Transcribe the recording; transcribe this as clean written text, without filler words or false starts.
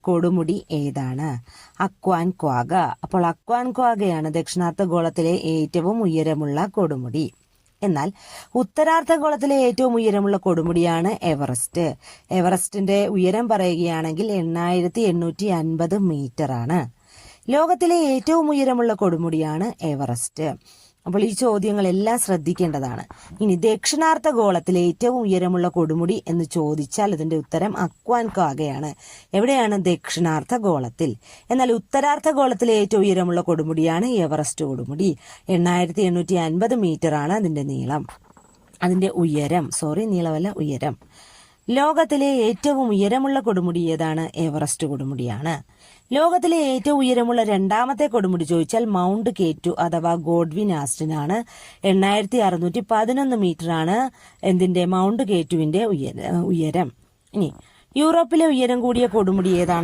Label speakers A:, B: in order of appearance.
A: കൊടുമുടി ഏതാണ്? അക്വാൻക്വാഗ. അപ്പോൾ അക്വാൻക്വാഗയാണ് ദക്ഷിണാർദ്ധഗോളത്തിലെ ഏറ്റവും ഉയരമുള്ള കൊടുമുടി. എന്നാൽ ഉത്തരാർദ്ധഗോളത്തിലെ ഏറ്റവും ഉയരമുള്ള കൊടുമുടിയാണ് എവറസ്റ്റ്. എവറസ്റ്റിന്റെ ഉയരം പറയുകയാണെങ്കിൽ 8850 മീറ്റർ ആണ്. ലോകത്തിലെ ഏറ്റവും ഉയരമുള്ള കൊടുമുടിയാണ് എവറസ്റ്റ്. അപ്പോൾ ഈ ചോദ്യങ്ങളെല്ലാം ശ്രദ്ധിക്കേണ്ടതാണ്. ഇനി ദക്ഷിണാർദ്ധഗോളത്തിലെ ഏറ്റവും ഉയരമുള്ള കൊടുമുടി എന്ന് ചോദിച്ചാൽ ഇതിന്റെ ഉത്തരം അക്വാൻക്വാഗയാണ്. എവിടെയാണ്? ദക്ഷിണാർദ്ധഗോളത്തിൽ. എന്നാൽ ഉത്തരാർദ്ധഗോളത്തിലെ ഏറ്റവും ഉയരമുള്ള കൊടുമുടിയാണ് എവറസ്റ്റ് കൊടുമുടി. 8850 മീറ്റർ ആണ് അതിന്റെ നീളം. അതിന്റെ ഉയരം, നീളമല്ല, ഉയരം. ലോകത്തിലെ ഏറ്റവും ഉയരമുള്ള കൊടുമുടി ഏതാണ്? എവറസ്റ്റ് കൊടുമുടിയാണ്. ലോകത്തിലെ ഏറ്റവും ഉയരമുള്ള രണ്ടാമത്തെ കൊടുമുടി ചോദിച്ചാൽ മൗണ്ട് കെ2 അഥവാ ഗോഡ്വിൻ ആസ്റ്റനാണ്. 8611 മീറ്റർ ആണ് എന്തിന്റെ? മൗണ്ട് കെ2വിന്റെ ഉയരം. ഇനി യൂറോപ്പിലെ ഉയരം കൂടിയ കൊടുമുടി ഏതാണ്